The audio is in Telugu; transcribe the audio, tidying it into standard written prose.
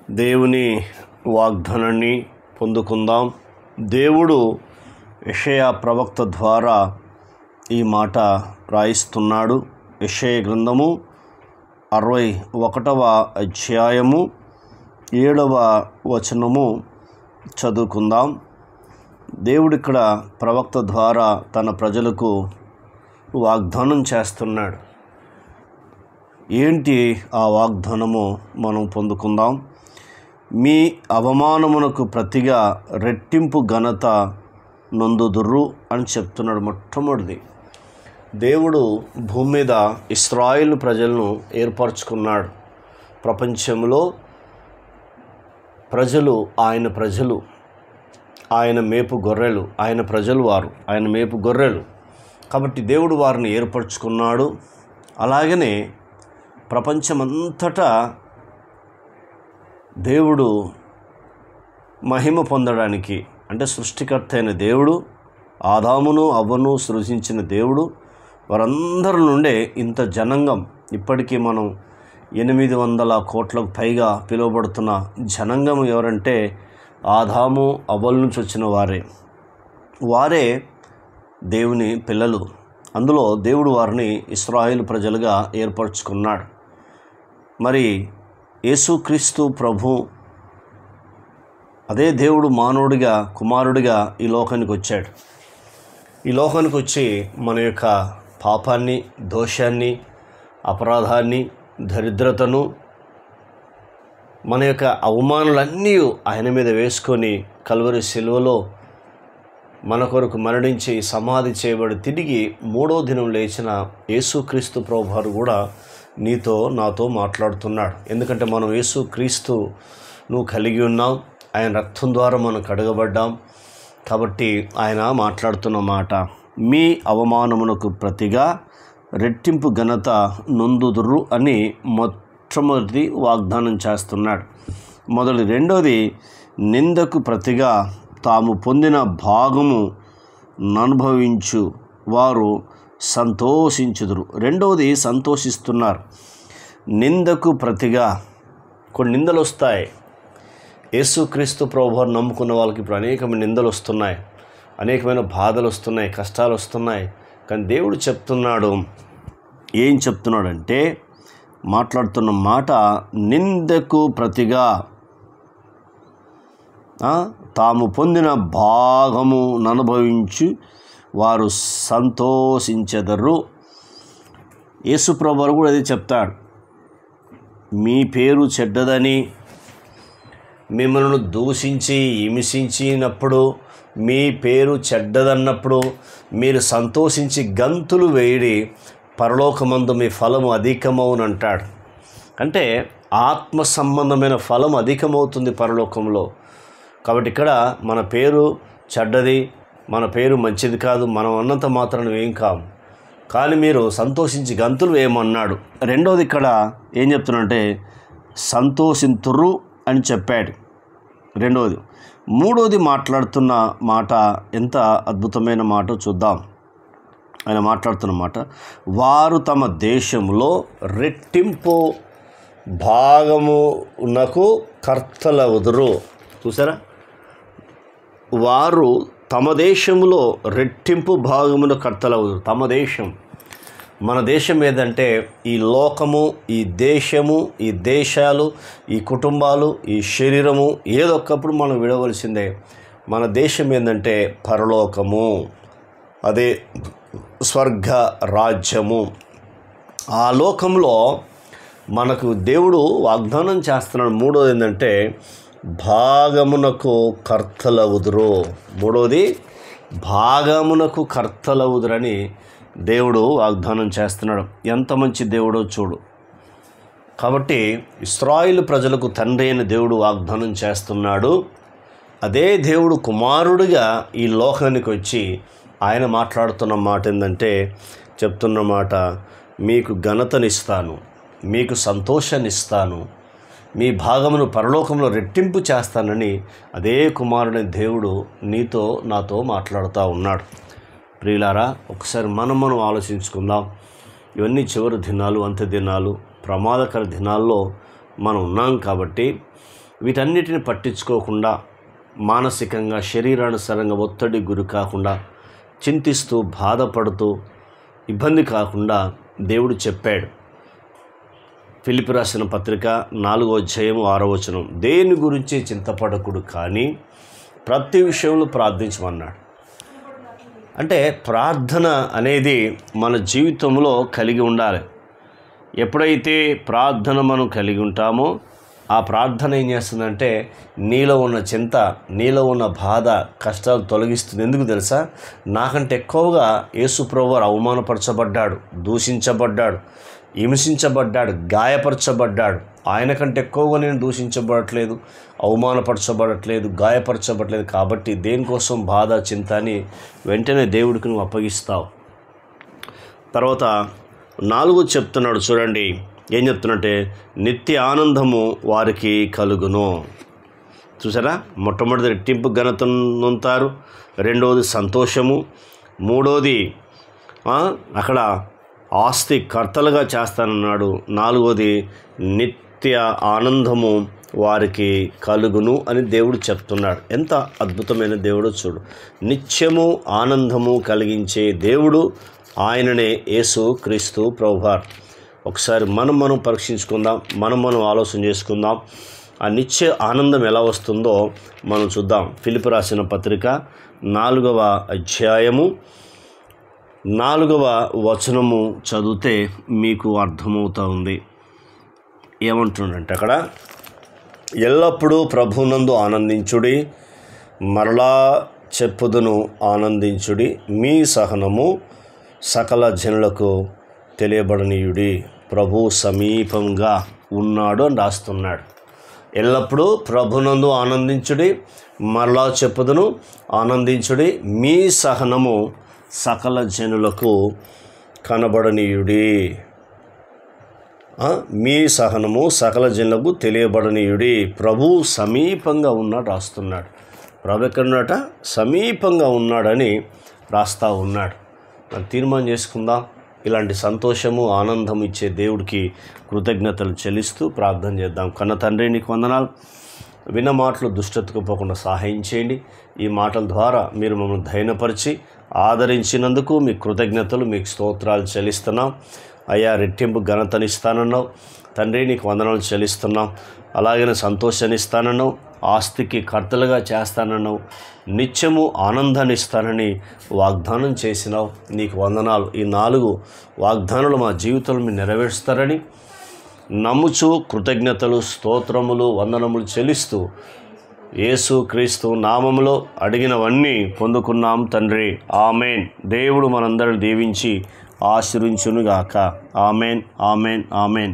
దేవుని వాగ్దానాన్ని పొందుకుందాం. దేవుడు యెషయా ప్రవక్త ద్వారా ఈ మాట రాయిస్తున్నాడు. యెషయా గ్రంథము 61వ అధ్యాయము 7వ వచనము చదువుకుందాం. దేవుడు ఇక్కడ ప్రవక్త ద్వారా తన ప్రజలకు వాగ్దానం చేస్తున్నాడు. ఏంటి ఆ వాగ్దానము మనం పొందుకుందాం. మీ అవమానమునకు ప్రతిగా రెట్టింపు ఘనత నొందుదురు అని చెప్తున్నాడు. మొట్టమొదటిది దేవుడు భూమి మీద ఇశ్రాయేలు ప్రజలను ఏర్పరచుకున్నాడు. ప్రపంచంలో ప్రజలు ఆయన మేపు గొర్రెలు, ఆయన ప్రజలు వారు, ఆయన మేపు గొర్రెలు. కాబట్టి దేవుడు వారిని ఏర్పరచుకున్నాడు. అలాగనే ప్రపంచమంతటా దేవుడు మహిమ పొందడానికి, అంటే సృష్టికర్త అయిన దేవుడు, ఆదామును అవ్వను సృజించిన దేవుడు, వారందరి నుండే ఇంత జనాంగం, ఇప్పటికీ మనం 800 కోట్లకు పైగా పిలువబడుతున్న జనాంగం ఎవరంటే ఆదాము అవ్వల నుంచి వచ్చిన వారే దేవుని పిల్లలు. అందులో దేవుడు వారిని ఇశ్రాయేలు ప్రజలుగా ఏర్పరచుకున్నాడు. మరి యేసుక్రీస్తు ప్రభు అదే దేవుడు మానవుడిగా, కుమారుడిగా ఈ లోకానికి వచ్చాడు. ఈ లోకానికి వచ్చి మన యొక్క పాపాన్ని, దోషాన్ని, అపరాధాన్ని, దరిద్రతను, మన యొక్క అవమానాలన్నీ ఆయన మీద వేసుకొని కల్వరి శిలువలో మన కొరకు మరణించి సమాధి చేయబడి తిరిగి 3వ దినం లేచిన యేసుక్రీస్తు ప్రభువారు కూడా నీతో నాతో మాట్లాడుతున్నాడు. ఎందుకంటే మనం యేసుక్రీస్తును కలిగి ఉన్నాం. ఆయన రక్తం ద్వారా మనం కడగబడ్డాం. కాబట్టి ఆయన మాట్లాడుతున్న మాట, మీ అవమానమునకు ప్రతిగా రెట్టింపు ఘనత నొందుదురు అని మొట్టమొదటి వాగ్దానం చేస్తున్నాడు. రెండోది నిందకు ప్రతిగా తాము పొందిన భాగము అనుభవించు వారు సంతోషించుదురు. రెండవది సంతోషిస్తున్నారు. నిందకు ప్రతిగా కొన్ని నిందలు వస్తాయి. యేసుక్రీస్తు ప్రభువును నమ్ముకున్న వాళ్ళకి ఇప్పుడు అనేకమైన నిందలు వస్తున్నాయి, అనేకమైన బాధలు వస్తున్నాయి, కష్టాలు వస్తున్నాయి. కానీ దేవుడు చెప్తున్నాడు, ఏం చెప్తున్నాడంటే మాట్లాడుతున్న మాట, నిందకు ప్రతిగా తాము పొందిన భాగము అనుభవించి వారు సంతోషించెదరు. యేసుప్రభువు కూడా అది చెప్తాడు. మీ పేరు చెడ్డదని మిమ్మల్ని దూషించి హింసించినప్పుడు, మీ పేరు చెడ్డదన్నప్పుడు మీరు సంతోషించి గంతులు వేయడి, పరలోకమందు మీ ఫలము అధికమవునంటాడు. అంటే ఆత్మ సంబంధమైన ఫలం అధికమవుతుంది పరలోకంలో. కాబట్టి ఇక్కడ మన పేరు చెడ్డది, మన పేరు మంచిది కాదు, మనం అన్నంత మాత్రాన ఏం కాము, కానీ మీరు సంతోషించి గంతులు వేయమన్నాడు. రెండోది ఇక్కడ ఏం చెప్తున్నాడంటే సంతోషింతురు అని చెప్పాడు. రెండోది. మూడోది మాట్లాడుతున్న మాట ఎంత అద్భుతమైన మాట చూద్దాం. ఆయన మాట్లాడుతున్న మాట, వారు తమ దేశంలో రెట్టింపు భాగమునకు కర్తలవుదురు. చూసారా, వారు తమ దేశంలో రెట్టింపు భాగమున కర్తలవుదురు. తమ దేశం, మన దేశం ఏదంటే ఈ లోకము, ఈ దేశము, ఈ దేశాలు, ఈ కుటుంబాలు, ఈ శరీరము ఏదొక్కప్పుడు మనం విడవలసిందే. మన దేశం ఏంటంటే పరలోకము, అదే స్వర్గ రాజ్యము. ఆ లోకంలో మనకు దేవుడు వాగ్దానం చేస్తున్నాడు. మూడోది ఏంటంటే భాగమునకు కర్తలవుదురు. మూడోది భాగమునకు కర్తలవుదురని దేవుడు వాగ్దానం చేస్తున్నాడు. ఎంత మంచి దేవుడో చూడు. కాబట్టి ఇశ్రాయేలు ప్రజలకు తండ్రి అయిన దేవుడు వాగ్దానం చేస్తున్నాడు. అదే దేవుడు కుమారుడిగా ఈ లోకానికి వచ్చి ఆయన మాట్లాడుతున్న మాట ఏంటంటే, చెప్తున్న మాట, మీకు ఘనతనిస్తాను, మీకు సంతోషాన్ని ఇస్తాను, మీ భాగమును పరలోకంలో రెట్టింపు చేస్తానని అదే కుమారుని దేవుడు నీతో నాతో మాట్లాడుతూ ఉన్నాడు. ప్రియులారా, ఒకసారి మనం ఆలోచించుకుందాం. ఇవన్నీ చివరి దినాలు, అంత్య దినాలు, ప్రమాదకర దినాల్లో మనం ఉన్నాం. కాబట్టి వీటన్నిటిని పట్టించుకోకుండా మానసికంగా శరీరానుసారంగా ఒత్తిడి గురి కాకుండా చింతిస్తూ బాధపడుతూ ఇబ్బంది కాకుండా దేవుడు చెప్పాడు. ఫిలిప్పీ రాసిన పత్రిక 4వ అధ్యాయం 6వ వచనం, దేని గురించి చింతపడకుడు కానీ ప్రతి విషయంలో ప్రార్థించమన్నాడు. అంటే ప్రార్థన అనేది మన జీవితంలో కలిగి ఉండాలి. ఎప్పుడైతే ప్రార్థన మనం కలిగి ఉంటామో ఆ ప్రార్థన ఏం చేస్తుందంటే నీలో ఉన్న చింత, నీలో ఉన్న బాధ, కష్టాలు తొలగిస్తుంది. ఎందుకు తెలుసా? నాకంటే ఎక్కువగా యేసు ప్రభువారు అవమానపరచబడ్డాడు, దూషించబడ్డాడు, హింసించబడ్డాడు, గాయపరచబడ్డాడు. ఆయన కంటే ఎక్కువగా నేను దూషించబడట్లేదు, అవమానపరచబడట్లేదు, గాయపరచబడట్లేదు. కాబట్టి దేనికోసం బాధ, చింత అని వెంటనే దేవుడికి నువ్వు అప్పగిస్తావు. తర్వాత 4 చెప్తున్నాడు చూడండి, ఏం చెప్తున్నట్టే నిత్య ఆనందము వారికి కలుగును. చూసారా? మొట్టమొదటి రెట్టింపు ఘనత నొందుతారు, రెండవది సంతోషము, మూడవది అక్కడ ఆస్తి కర్తలుగా చేస్తానన్నాడు, నాలుగవది నిత్య ఆనందము వారికి కలుగును అని దేవుడు చెప్తున్నాడు. ఎంత అద్భుతమైన దేవుడు చూడు. నిత్యము ఆనందము కలిగించే దేవుడు ఆయననే యేసు క్రీస్తు ప్రభువారు. ఒకసారి మనం పరీక్షించుకుందాం, మనం ఆలోచన చేసుకుందాం. ఆ నిత్య ఆనందం ఎలా వస్తుందో మనం చూద్దాం. ఫిలిప్పీ రాసిన పత్రిక 4వ అధ్యాయము 4వ వచనము చదివితే మీకు అర్థమవుతూ ఉంది. ఏమంటుండంటే అక్కడ, ఎల్లప్పుడూ ప్రభునందు ఆనందించుడి, మరలా చెప్పుదును ఆనందించుడి, మీ సహనము సకల జనులకు తెలియబడనీయుడి, ప్రభు సమీపంగా ఉన్నాడు అని రాస్తున్నాడు. ఎల్లప్పుడూ ప్రభునందు ఆనందించుడి, మరలా చెప్పుదును ఆనందించుడి, మీ సహనము సకల జనులకు కనబడనీయుడి, మీ సహనము సకల జనులకు తెలియబడనీయుడి, ప్రభు సమీపంగా ఉన్నాడు రాస్తున్నాడు. ప్రభు ఎక్కడున్నాడట? సమీపంగా ఉన్నాడని రాస్తా ఉన్నాడు. మనం తీర్మానం చేసుకుందాం. ఇలాంటి సంతోషము, ఆనందం ఇచ్చే దేవుడికి కృతజ్ఞతలు చెల్లిస్తూ ప్రార్థన చేద్దాం. కన్న తండ్రి, నీకు వందనాలు. విన్న మాటలు దుష్టతకు పోకుండా సహాయం చేయండి. ఈ మాటల ద్వారా మీరు మమ్మల్ని ధైర్యపరిచి ఆదరించినందుకు మీకు కృతజ్ఞతలు, మీకు స్తోత్రాలు చెల్లిస్తున్నాం. అయ్యా, రెట్టింపు ఘనతనిస్తానన్నావు తండ్రి, నీకు వందనాలు చెల్లిస్తున్నాం. అలాగనే సంతోషాన్ని ఇస్తానన్నావు, ఆస్తికి కర్తలుగా చేస్తానన్నావు, నిత్యము ఆనందాన్ని ఇస్తానని వాగ్దానం చేసినావు. నీకు వందనాలు. ఈ 4 వాగ్దానాలు మా జీవితంలో మీరు నెరవేరుస్తారని నమ్ముచు కృతజ్ఞతలు, స్తోత్రములు, వందనములు చెల్లిస్తూ యేసు క్రీస్తు నామములో అడిగినవన్నీ పొందుకున్నాం తండ్రి. ఆమెన్. దేవుడు మనందరిని దీవించి ఆశీర్వదించునుగాక. Amen, amen, amen.